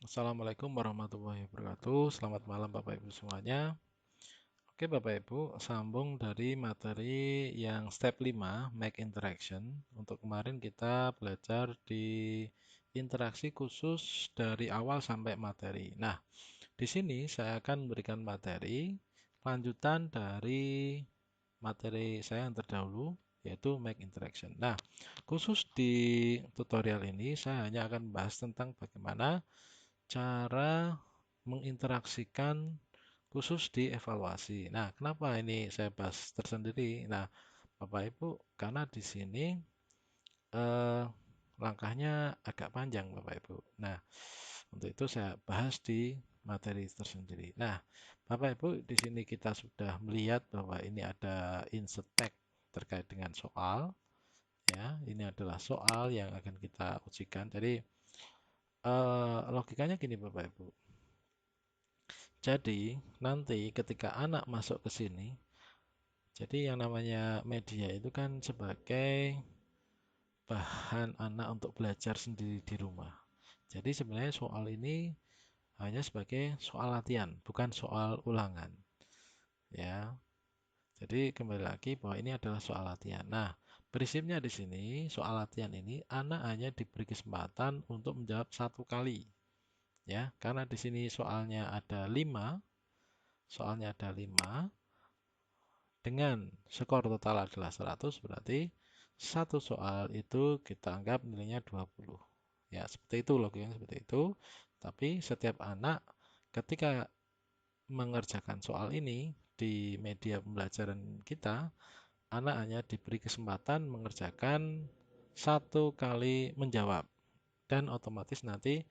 Assalamualaikum warahmatullahi wabarakatuh. Selamat malam Bapak Ibu semuanya. Oke Bapak Ibu, sambung dari materi yang step 5, make interaction. Untuk kemarin kita belajar di interaksi khusus dari awal sampai materi. Nah, di sini saya akan memberikan materi lanjutan dari materi saya yang terdahulu, yaitu make interaction. Nah, khusus di tutorial ini saya hanya akan membahas tentang bagaimana cara menginteraksikan khusus di evaluasi. Nah, kenapa ini saya bahas tersendiri? Nah, Bapak Ibu, karena di sini eh, langkahnya agak panjang, Bapak Ibu. Nah, untuk itu saya bahas di materi tersendiri. Nah, Bapak Ibu, di sini kita sudah melihat bahwa ini ada insert tag terkait dengan soal. Ya, ini adalah soal yang akan kita ujikan. Jadi, logikanya gini, Bapak Ibu. Jadi, nanti ketika anak masuk ke sini, jadi yang namanya media itu kan sebagai bahan anak untuk belajar sendiri di rumah. Jadi sebenarnya soal ini hanya sebagai soal latihan, bukan soal ulangan. Ya, jadi kembali lagi bahwa ini adalah soal latihan. Nah, prinsipnya di sini soal latihan ini anak hanya diberi kesempatan untuk menjawab satu kali. Ya, karena di sini soalnya ada 5, dengan skor total adalah 100, berarti satu soal itu kita anggap nilainya 20. Ya, seperti itu logikanya seperti itu. Tapi setiap anak ketika mengerjakan soal ini di media pembelajaran kita, anak hanya diberi kesempatan mengerjakan satu kali menjawab dan otomatis nanti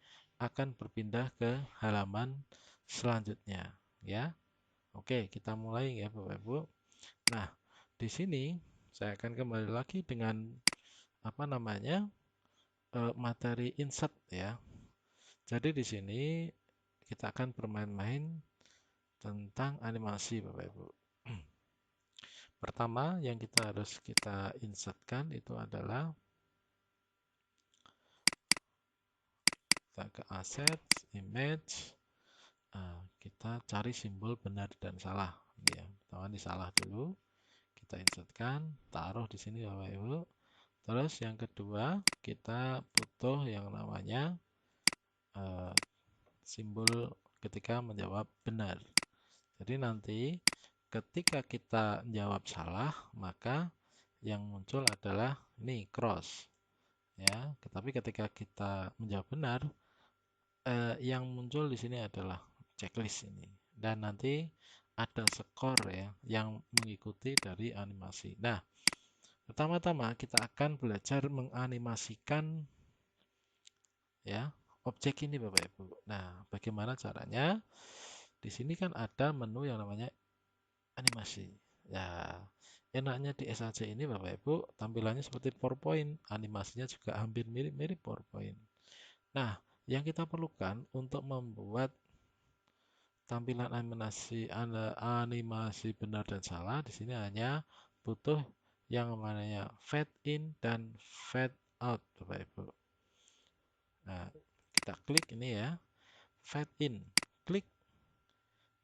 akan berpindah ke halaman selanjutnya, ya. Oke, kita mulai ya Bapak Ibu. Nah, di sini saya akan kembali lagi dengan apa namanya materi insert ya. Jadi di sini kita akan bermain-main tentang animasi Bapak Ibu. Pertama yang kita insertkan itu adalah kita ke assets, image, kita cari simbol benar dan salah. Ini ya, pertama ini salah dulu. Kita insertkan, taruh di sini Bapak Ibu. Terus yang kedua, kita butuh yang namanya eh, simbol ketika menjawab benar. Jadi nanti ketika kita menjawab salah, maka yang muncul adalah ini cross ya. Tetapi ketika kita menjawab benar, yang muncul di sini adalah checklist ini. Dan nanti ada skor ya yang mengikuti dari animasi. Nah, pertama-tama kita akan belajar menganimasikan ya objek ini Bapak Ibu. Nah, bagaimana caranya? Di sini kan ada menu yang namanya animasi. Ya, enaknya di SAC ini Bapak Ibu, tampilannya seperti PowerPoint, animasinya juga hampir mirip-mirip PowerPoint. Nah, yang kita perlukan untuk membuat tampilan animasi benar dan salah di sini hanya butuh yang namanya fade in dan fade out Bapak Ibu. Nah, kita klik ini ya, fade in, klik,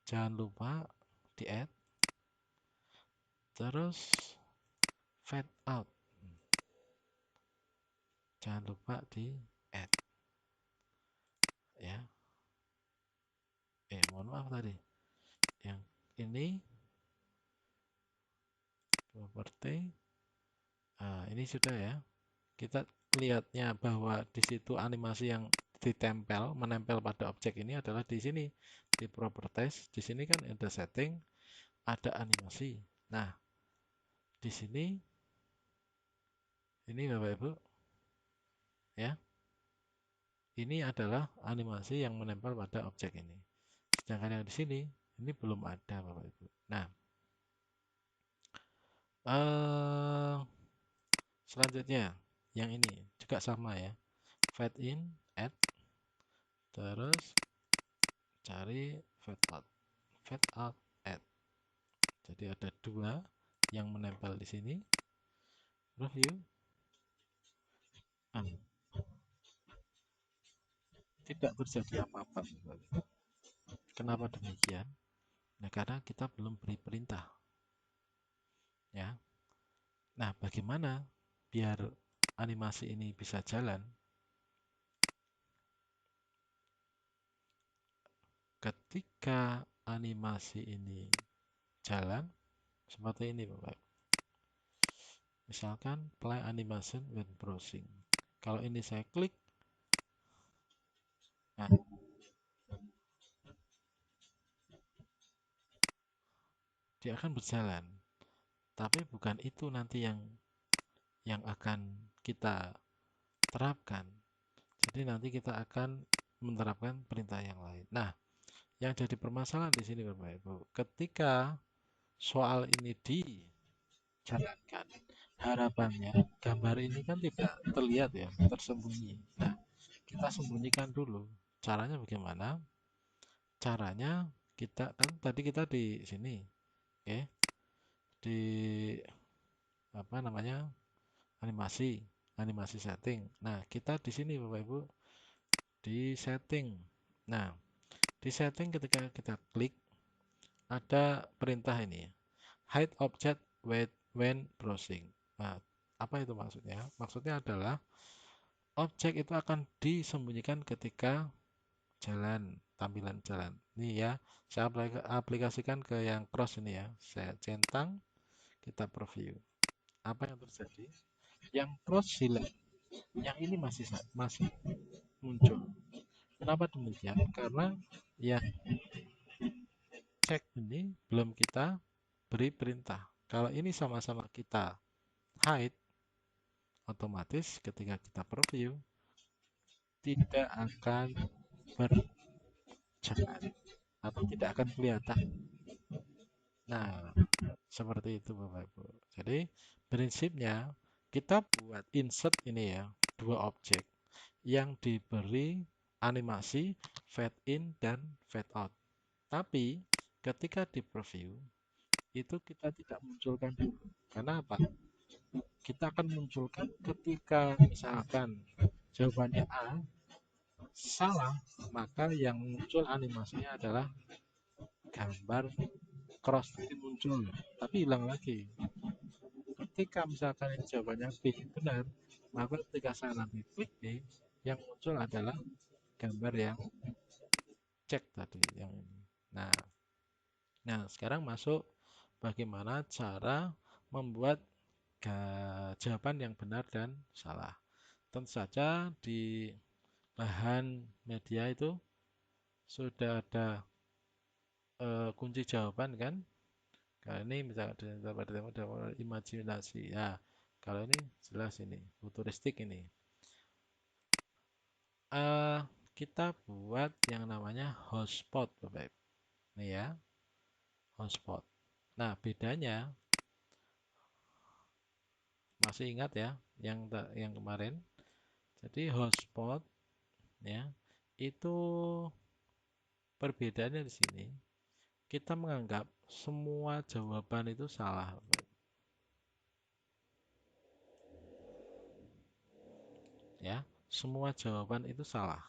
jangan lupa di add, terus fade out, jangan lupa di add ya. Mohon maaf tadi, yang ini properti, ini sudah ya. Kita lihatnya bahwa di situ animasi yang menempel pada objek ini adalah di sini di properties. Di sini kan ada setting, ada animasi. Nah, di sini ini Bapak Ibu ya. Ini adalah animasi yang menempel pada objek ini. Sedangkan yang di sini ini belum ada Bapak Ibu. Nah, eh selanjutnya yang ini juga sama ya. Fade in, add, terus cari fade out. Fade out, add. Jadi ada dua yang menempel di sini. Review. tidak terjadi apa-apa. Kenapa demikian? Nah, karena kita belum beri perintah, ya. Nah, bagaimana biar animasi ini bisa jalan? Ketika animasi ini jalan, seperti ini, Bapak. Misalkan play animation when browsing. Kalau ini saya klik, nah, dia akan berjalan. Tapi bukan itu nanti yang akan kita terapkan. Jadi nanti kita akan menerapkan perintah yang lain. Nah, yang jadi permasalahan di sini Bapak Ibu, ketika soal ini dijalankan, harapannya gambar ini kan tidak terlihat ya, tersembunyi. Nah, kita sembunyikan dulu. Caranya bagaimana? Caranya kita kan tadi kita di sini, oke, di apa namanya animasi, animasi setting. Nah, kita di sini Bapak Ibu di setting. Nah, di setting ketika kita klik ada perintah ini, hide object when browsing. Nah, apa itu maksudnya? Maksudnya adalah objek itu akan disembunyikan ketika jalan, tampilan jalan. Ini ya, saya aplikasikan ke yang cross ini ya. Saya centang, kita preview. Apa yang terjadi? Yang cross hilang, yang ini masih muncul. Kenapa demikian? Karena yang cek ini belum kita beri perintah. Kalau ini sama-sama kita hide, otomatis ketika kita preview tidak akan berjalan atau tidak akan kelihatan. Nah, seperti itu Bapak Ibu. Jadi prinsipnya kita buat insert ini ya, dua objek yang diberi animasi fade in dan fade out. Tapi ketika di preview itu kita tidak munculkan dulu. Karena apa? Kita akan munculkan ketika misalkan jawabannya A salah, maka yang muncul animasinya adalah gambar cross tadi muncul, tapi hilang lagi. Ketika misalkan jawabannya B benar, maka ketika saya nanti klik B, yang muncul adalah gambar yang cek tadi yang ini. Nah, nah sekarang masuk bagaimana cara membuat jawaban yang benar dan salah. Tentu saja di bahan media itu sudah ada kunci jawaban kan. Kalau ini misalnya dapat imajinasi ya. Kalau ini jelas ini futuristik ini. eh Kita buat yang namanya hotspot Bapak Ibu. Ini ya, hotspot. Nah, bedanya masih ingat ya yang kemarin. Jadi hotspot ya, itu perbedaannya di sini. Kita menganggap semua jawaban itu salah, Bapak Ibu. Ya, semua jawaban itu salah.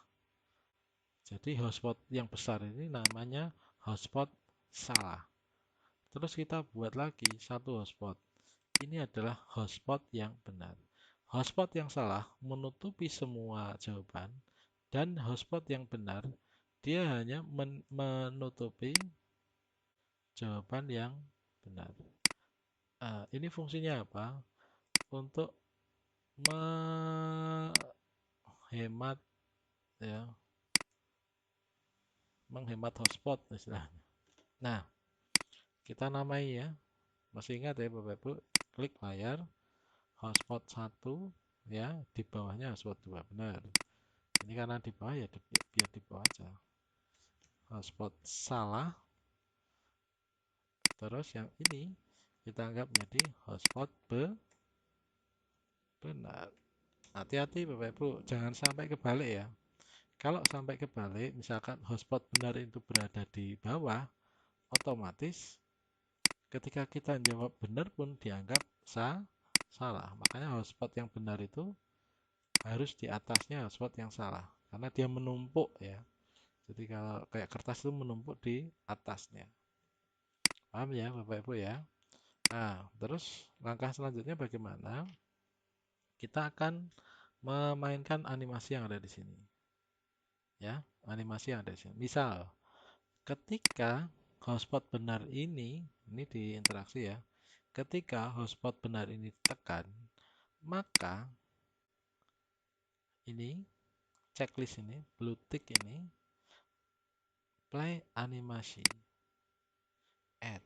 Jadi hotspot yang besar ini namanya hotspot salah. Terus kita buat lagi satu hotspot. Ini adalah hotspot yang benar. Hotspot yang salah menutupi semua jawaban dan hotspot yang benar dia hanya menutupi jawaban yang benar. Ini fungsinya apa? Untuk menghemat ya, menghemat hotspot istilahnya. Nah, kita namai ya. Masih ingat ya Bapak Ibu, klik layar hotspot 1 ya, di bawahnya hotspot 2 benar. Ini karena di bawah ya biar di bawah aja. Hotspot salah, terus yang ini kita anggap menjadi hotspot benar. Hati-hati Bapak Ibu, jangan sampai kebalik ya. Kalau sampai kebalik, misalkan hotspot benar itu berada di bawah, otomatis ketika kita jawab benar pun dianggap salah. Makanya hotspot yang benar itu harus di atasnya hotspot yang salah. karena dia menumpuk ya. Jadi kalau kayak kertas itu menumpuk di atasnya. Paham ya Bapak Ibu ya? Nah, terus langkah selanjutnya bagaimana? Kita akan memainkan animasi yang ada di sini. Ya, animasi yang ada di sini. Misal, ketika hotspot benar ini di interaksi ya. Ketika hotspot benar ini ditekan, maka ini checklist ini, blue tick ini, play animasi, add.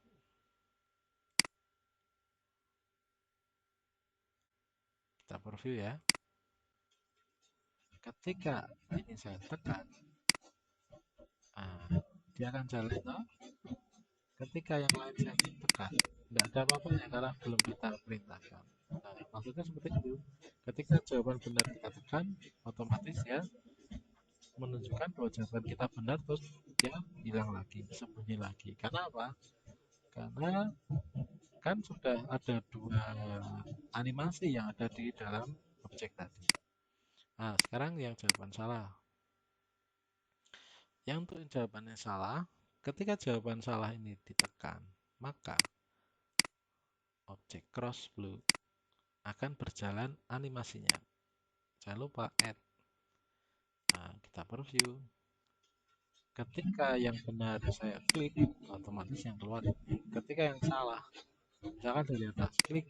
Kita preview ya. Ketika ini saya tekan, nah, dia akan jalan toh. Ketika yang lain saya tekan, tidak ada apa-apanya karena belum kita perintahkan. Nah, maksudnya seperti itu. Ketika jawaban benar kita tekan, otomatis ya menunjukkan bahwa jawaban kita benar, terus dia hilang lagi, sembunyi lagi. Karena apa? Karena kan sudah ada dua animasi yang ada di dalam objek tadi. Nah, sekarang yang jawaban salah. Yang untuk jawabannya salah, ketika jawaban salah ini ditekan, maka objek cross blue akan berjalan animasinya. Jangan lupa add. Nah, kita preview. Ketika yang benar saya klik, otomatis yang keluar. Ketika yang salah, misalkan dari atas, klik,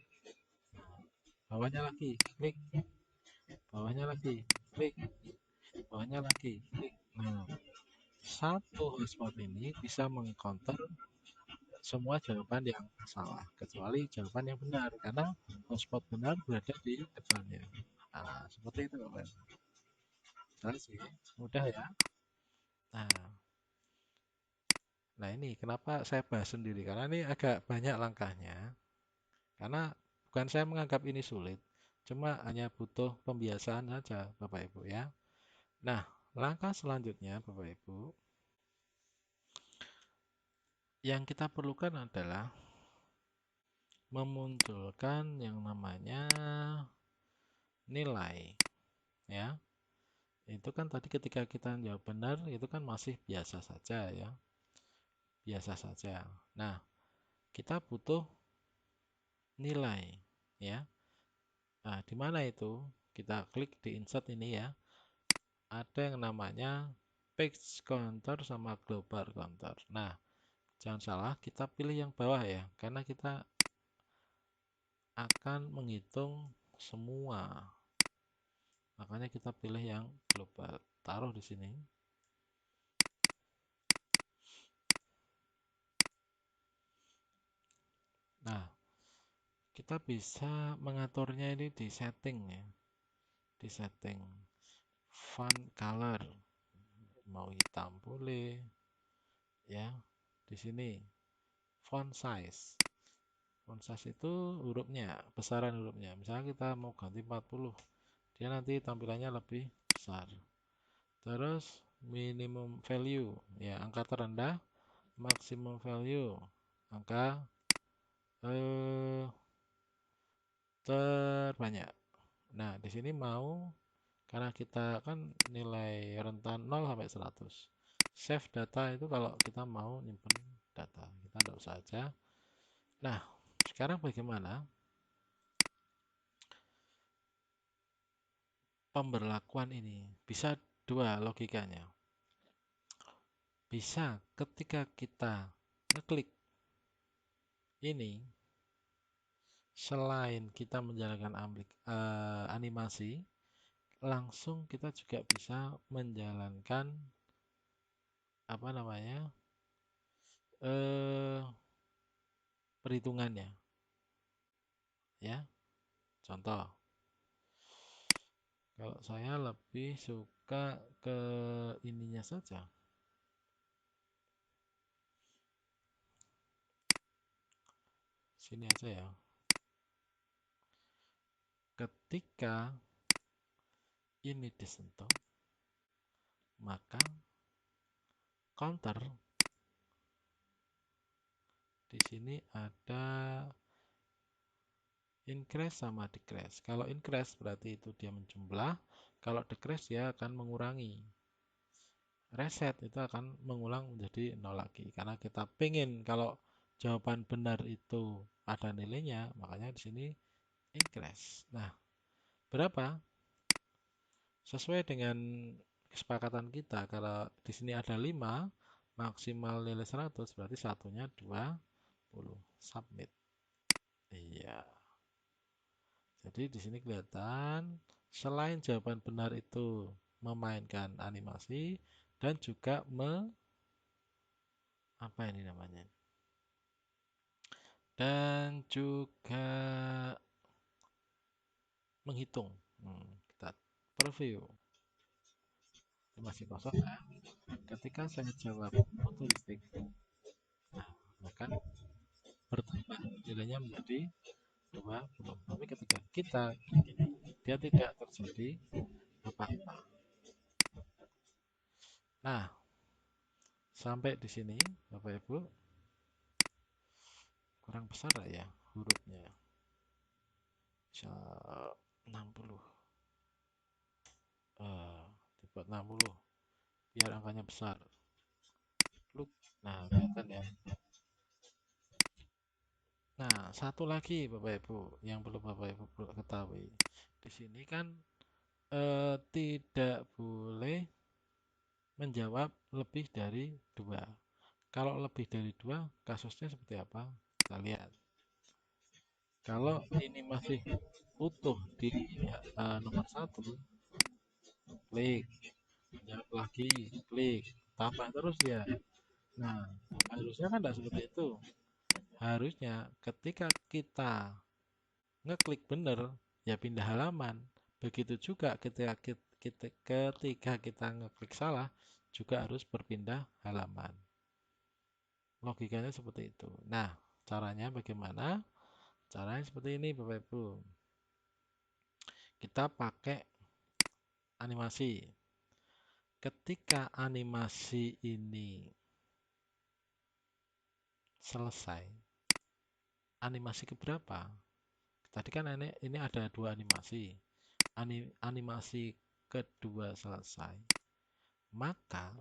bawahnya lagi, klik, bawahnya lagi, klik, bawahnya lagi, klik. Nah, satu hotspot ini bisa mengcounter semua jawaban yang salah, kecuali jawaban yang benar, karena hotspot benar berada di depannya. Nah, seperti itu, Bapak. Jelas sih, mudah ya. Nah, nah ini kenapa saya bahas sendiri, karena ini agak banyak langkahnya. Karena bukan saya menganggap ini sulit, cuma hanya butuh pembiasaan saja, Bapak Ibu ya. Nah, langkah selanjutnya, Bapak Ibu, yang kita perlukan adalah memunculkan yang namanya nilai, ya. Itu kan tadi ketika kita jawab benar, itu kan masih biasa saja ya, biasa saja. Nah, kita butuh nilai, ya. Nah, di mana itu? Kita klik di insert ini ya. Ada yang namanya page counter sama global counter. Nah, jangan salah, kita pilih yang bawah ya, karena kita akan menghitung semua. Makanya kita pilih yang global. Taruh di sini. Nah, kita bisa mengaturnya ini di setting ya. Di setting font color. Mau hitam boleh ya. Di sini font size. Font size itu hurufnya, besaran hurufnya. Misalnya kita mau ganti 40, dia nanti tampilannya lebih besar. Terus minimum value, ya angka terendah, maximum value, angka eh, terbanyak. Nah, di sini mau karena kita kan nilai rentan 0 sampai 100. Save data itu kalau kita mau nyimpen data, kita tidak usah aja. Nah, sekarang bagaimana pemberlakuan ini? Bisa dua logikanya. Bisa ketika kita ngeklik ini, selain kita menjalankan animasi, langsung kita juga bisa menjalankan apa namanya eh, perhitungannya, ya. Contoh, kalau saya lebih suka ke ininya saja, sini aja ya. Ketika ini disentuh, maka counter di sini ada Increase sama decrease. Kalau increase berarti itu dia menjumlah, kalau decrease dia akan mengurangi. Reset itu akan mengulang menjadi nol lagi. Karena kita pengen kalau jawaban benar itu ada nilainya, makanya di sini increase. Nah, berapa? Sesuai dengan kesepakatan kita, kalau di sini ada 5, maksimal nilai 100, berarti satunya 20. Submit. Iya. Jadi di sini kelihatan selain jawaban benar itu memainkan animasi dan juga apa ini namanya? Dan juga menghitung. Kita preview. Masih kosong ya. Ketika saya jawab futuristik, nah, maka bertambah nilainya menjadi 20. Tapi ketika kita begini, dia tidak terjadi apa-apa. Nah, sampai di sini Bapak Ibu, kurang besar lah ya hurufnya. Bisa 60. Dibuat 60 biar angkanya besar. Look. Nah, kelihatan ya. Nah, satu lagi Bapak Ibu yang perlu Bapak Ibu ketahui. Di sini kan tidak boleh menjawab lebih dari 2. Kalau lebih dari 2, kasusnya seperti apa? Kita lihat. Kalau ini masih utuh di nomor 1, klik. Jawab lagi, klik. Tambah terus ya. Nah, harusnya kan tidak seperti itu. Harusnya ketika kita ngeklik benar, ya pindah halaman. Begitu juga ketika kita ngeklik salah, juga harus berpindah halaman. Logikanya seperti itu. Nah, caranya bagaimana? Caranya seperti ini, Bapak Ibu. Kita pakai animasi. Ketika animasi ini selesai, animasi keberapa? Tadi kan ini ada 2 animasi. Animasi kedua selesai, maka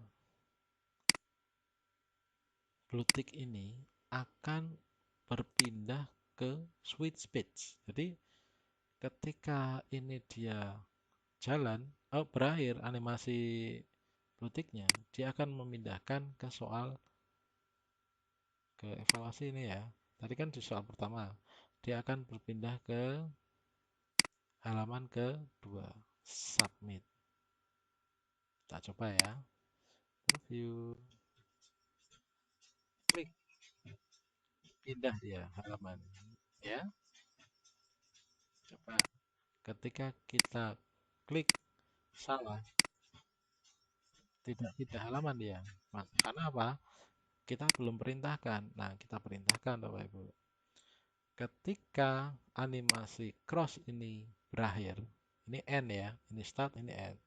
bluetick ini akan berpindah ke switch speech. Jadi ketika ini dia jalan, berakhir animasi blueticknya, dia akan memindahkan ke soal ke evaluasi ini ya. Tadi kan di soal pertama, dia akan berpindah ke halaman kedua, submit. Kita coba ya, review, klik, pindah dia halaman. Ya, coba ketika kita klik salah, tidak pindah halaman dia. Karena apa? Kita belum perintahkan. Nah, kita perintahkan Bapak Ibu. Ketika animasi cross ini berakhir, ini end ya, ini start, ini end.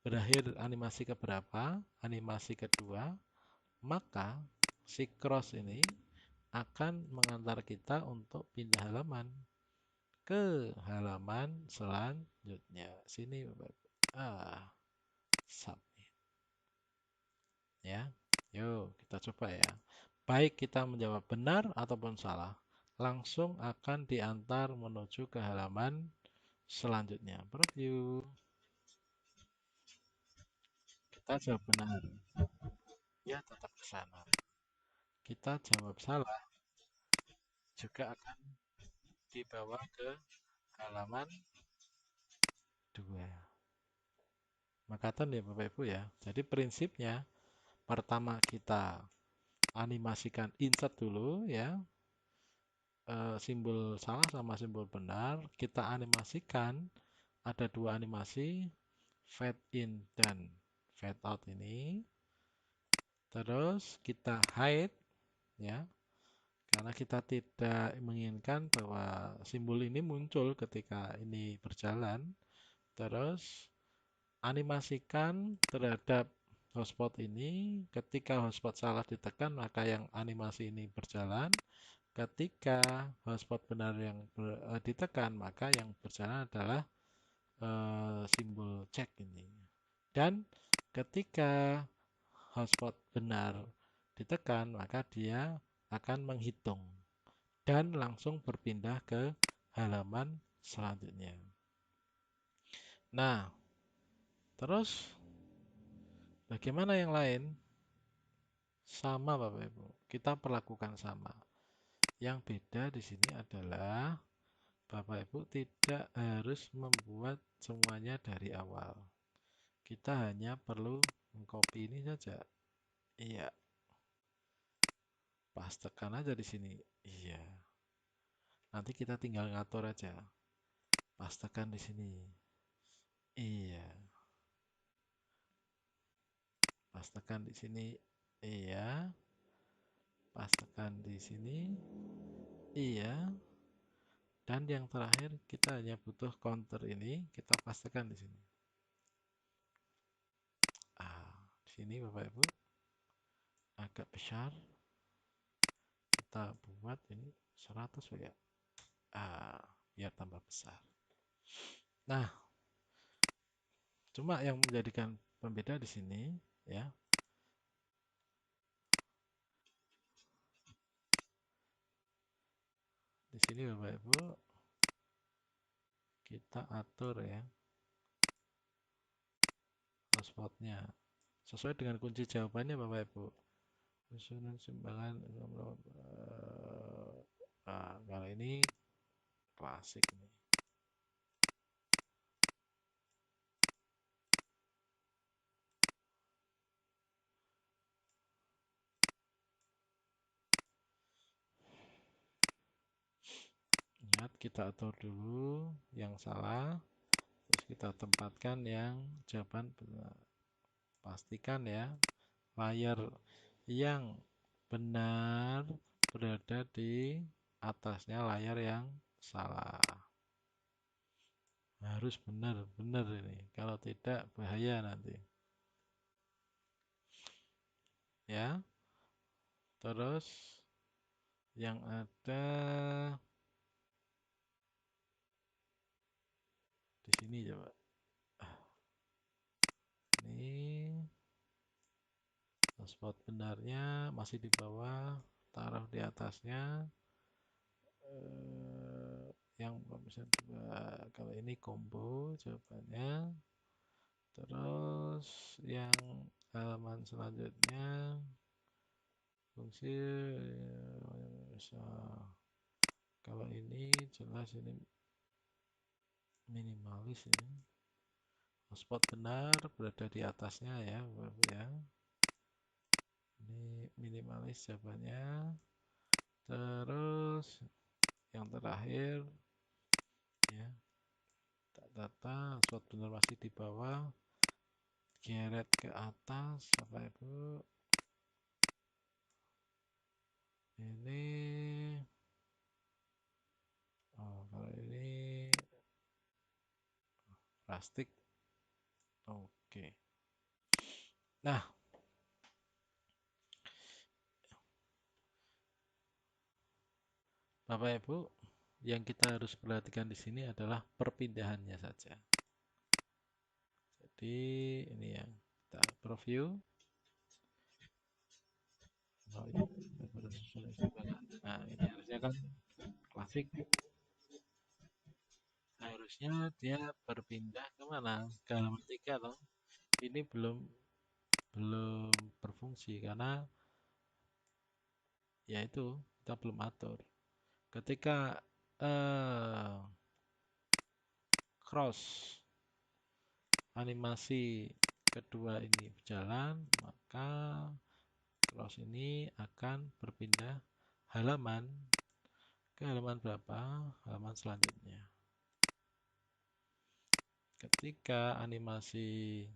Berakhir animasi keberapa? Animasi kedua, maka si cross ini akan mengantar kita untuk pindah halaman ke halaman selanjutnya. Sini Bapak Ibu. Submit. Ya. Yuk, kita coba ya. Baik kita menjawab benar ataupun salah, langsung akan diantar menuju ke halaman selanjutnya. Preview. Kita jawab benar. Ya, tetap ke sana. Kita jawab salah, juga akan dibawa ke halaman 2. Makatan ya Bapak Ibu ya. Jadi prinsipnya pertama kita animasikan insert dulu ya. Simbol salah sama simbol benar kita animasikan, ada 2 animasi, fade in dan fade out ini. Terus kita hide ya, karena kita tidak menginginkan bahwa simbol ini muncul ketika ini berjalan. Terus animasikan terhadap hotspot ini, ketika hotspot salah ditekan maka yang animasi ini berjalan. Ketika hotspot benar yang ditekan, maka yang berjalan adalah simbol cek ini. Dan ketika hotspot benar ditekan, maka dia akan menghitung dan langsung berpindah ke halaman selanjutnya. Nah, terus bagaimana yang lain? Sama Bapak Ibu, kita perlakukan sama. Yang beda di sini adalah Bapak Ibu tidak harus membuat semuanya dari awal. Kita hanya perlu mengcopy ini saja. Iya, pastekan aja di sini. Iya. Nanti kita tinggal ngatur aja. Pastekan di sini. Iya. Pastekan di sini. Iya. Pastekan di sini. Iya. Dan yang terakhir kita hanya butuh counter ini, kita pastekan di sini. Di sini Bapak Ibu agak besar. Kita buat ini 100 ya. Biar tambah besar. Nah, cuma yang menjadikan pembeda di sini ya. Di sini Bapak Ibu kita atur ya hotspotnya sesuai dengan kunci jawabannya Bapak Ibu. Susunan simbangan kalau ini klasik nih. Ingat kita atur dulu yang salah, terus kita tempatkan yang jawaban benar. Pastikan ya layar yang benar berada di atasnya layar yang salah. Harus benar-benar ini. Kalau tidak bahaya nanti. Ya. Terus yang ada di sini coba. Ini spot benarnya masih di bawah, taruh di atasnya. Yang bisa dua. Kalau ini combo jawabannya. Terus yang halaman selanjutnya fungsi bisa. Kalau ini jelas ini minimalis ini. Spot benar berada di atasnya ya, Bapak ya. Ini minimalis jawabannya. Terus yang terakhir ya, data spot benar masih di bawah. Geret ke atas, Bapak Ibu. Ini kalau ini plastik. Oke. Nah, Bapak Ibu, yang kita harus perhatikan di sini adalah perpindahannya saja. Jadi ini ya, kita preview. Nah, ini harusnya kan klasik. Harusnya dia berpindah ke mana? Ke halaman 3 loh. Ini belum berfungsi karena ya itu kita belum atur. Ketika cross animasi kedua ini berjalan, maka cross ini akan berpindah halaman ke halaman berapa? Halaman selanjutnya. Ketika animasi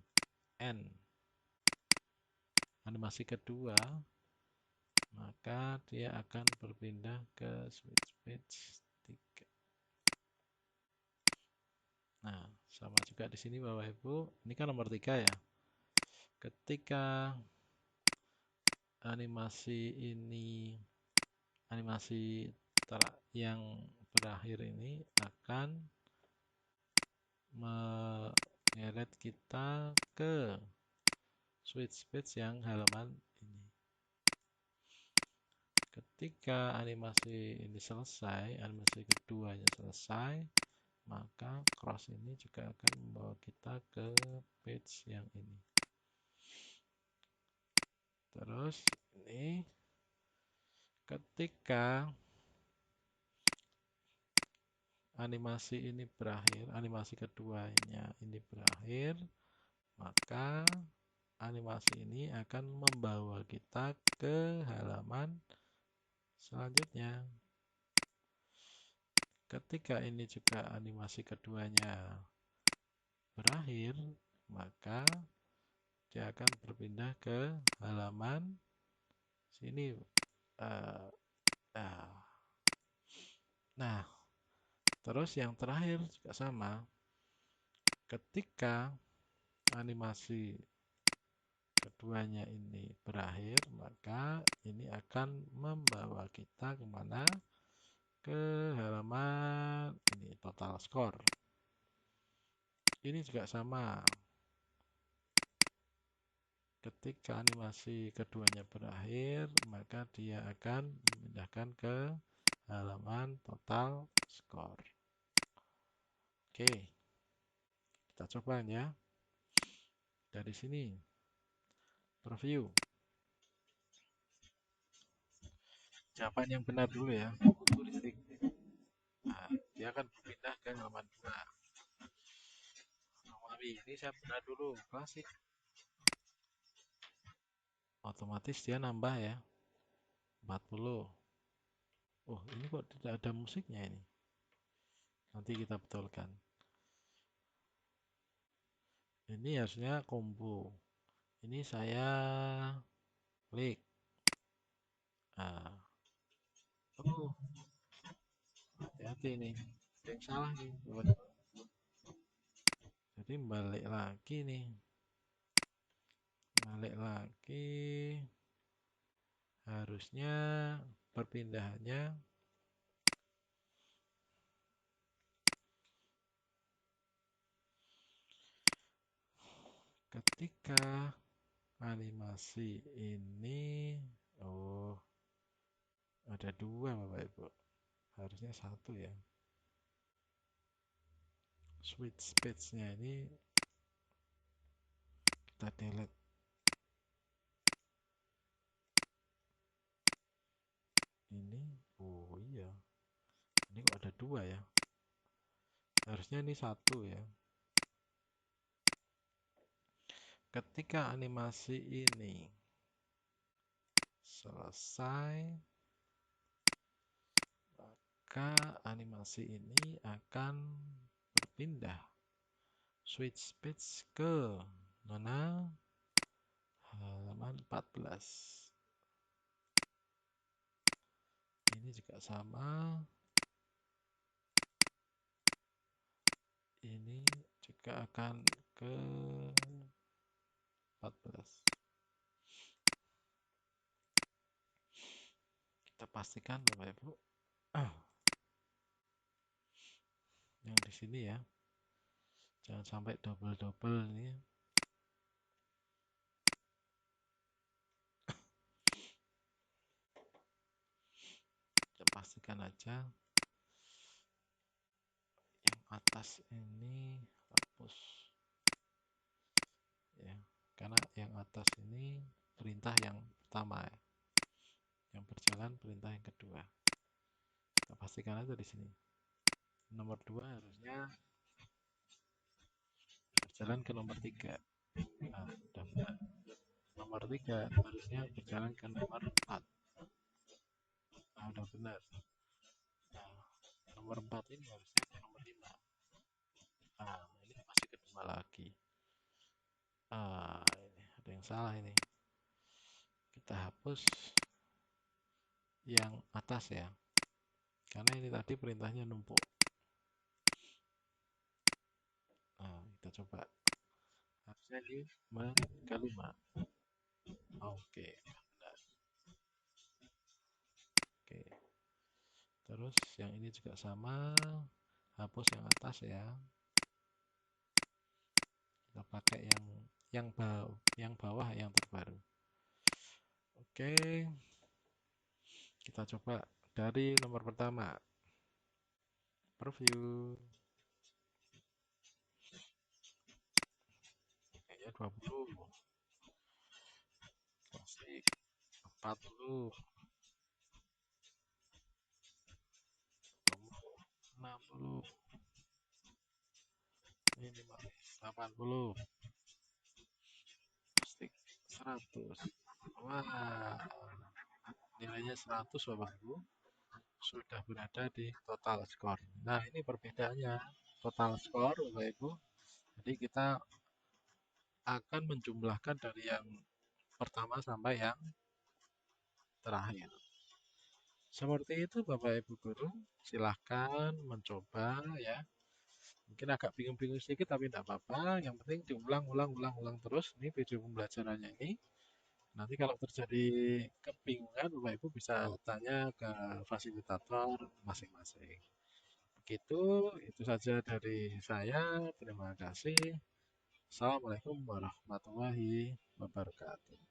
kedua, maka dia akan berpindah ke switch page 3. Nah, sama juga di sini Bapak Ibu, ini kan nomor 3 ya. Ketika animasi ini animasi yang berakhir ini akan menyeret kita ke switch page yang halaman ini. Ketika animasi ini selesai, animasi keduanya selesai, maka cross ini juga akan membawa kita ke page yang ini. Terus ini ketika animasi ini berakhir, animasi keduanya ini berakhir, maka animasi ini akan membawa kita ke halaman selanjutnya. Ketika ini juga animasi keduanya berakhir, maka dia akan berpindah ke halaman sini. Uh, uh. Nah, terus yang terakhir juga sama. Ketika animasi keduanya ini berakhir, maka ini akan membawa kita kemana? Ke halaman ini, total score. Ini juga sama. Ketika animasi keduanya berakhir, maka dia akan memindahkan ke halaman total score. Oke, kita coba ya. Dari sini, preview. Jawaban yang benar dulu ya. Turistik. Nah, dia akan berpindah ke halaman 2. Romawi, ini saya benar dulu. Klasik. Otomatis dia nambah ya. 40. Oh, ini kok tidak ada musiknya ini. Nanti kita betulkan. Ini harusnya combo. Ini saya klik. Nah, oh, hati-hati nih. Ada yang salah nih. Jadi balik lagi nih. Balik lagi. Harusnya perpindahannya ketika animasi ini, oh, ada 2 Bapak Ibu. Harusnya 1 ya. Switch page-nya ini kita delete. Ini, oh iya. Ini kok ada 2 ya. Harusnya ini 1 ya. Ketika animasi ini selesai, maka animasi ini akan berpindah switch page ke mana? Halaman 14. Ini juga sama. Ini juga akan ke 14. Kita pastikan Bapak Ibu. Yang di sini ya. Jangan sampai double-double ini. Kita pastikan aja yang atas ini hapus ya, karena yang atas ini perintah yang pertama ya. Yang berjalan perintah yang kedua. Kita pastikan aja di sini. Nomor 2 harusnya berjalan ke nomor 3. Nah, udah benar. Nomor 3 harusnya berjalan ke nomor 4. Nah, udah benar. Nah, nomor 4 ini harusnya ke nomor 5. Nah, ini masih kedua lagi. Ini ada yang salah ini. Kita hapus yang atas ya. Karena ini tadi perintahnya numpuk. Nah, kita coba. Harusnya di ke-5. Oke, benar. Oke. Terus yang ini juga sama, hapus yang atas ya. Kita pakai yang bawah yang terbaru. Oke, kita coba dari nomor pertama. Preview. Ya 20. Plastik 40. 60. Minimalis 80. Plastik 100. Wah, nilainya 100 Bapak Ibu. Sudah berada di total skor. Nah, ini perbedaannya. Total skor Bapak Ibu. Jadi kita akan menjumlahkan dari yang pertama sampai yang terakhir. Seperti itu Bapak Ibu Guru. Silahkan mencoba ya. Mungkin agak bingung-bingung sedikit tapi tidak apa-apa. Yang penting diulang-ulang-ulang-ulang terus. Ini video pembelajarannya ini. Nanti kalau terjadi kebingungan, Bapak Ibu bisa tanya ke fasilitator masing-masing. Begitu, itu saja dari saya. Terima kasih. Assalamualaikum warahmatullahi wabarakatuh.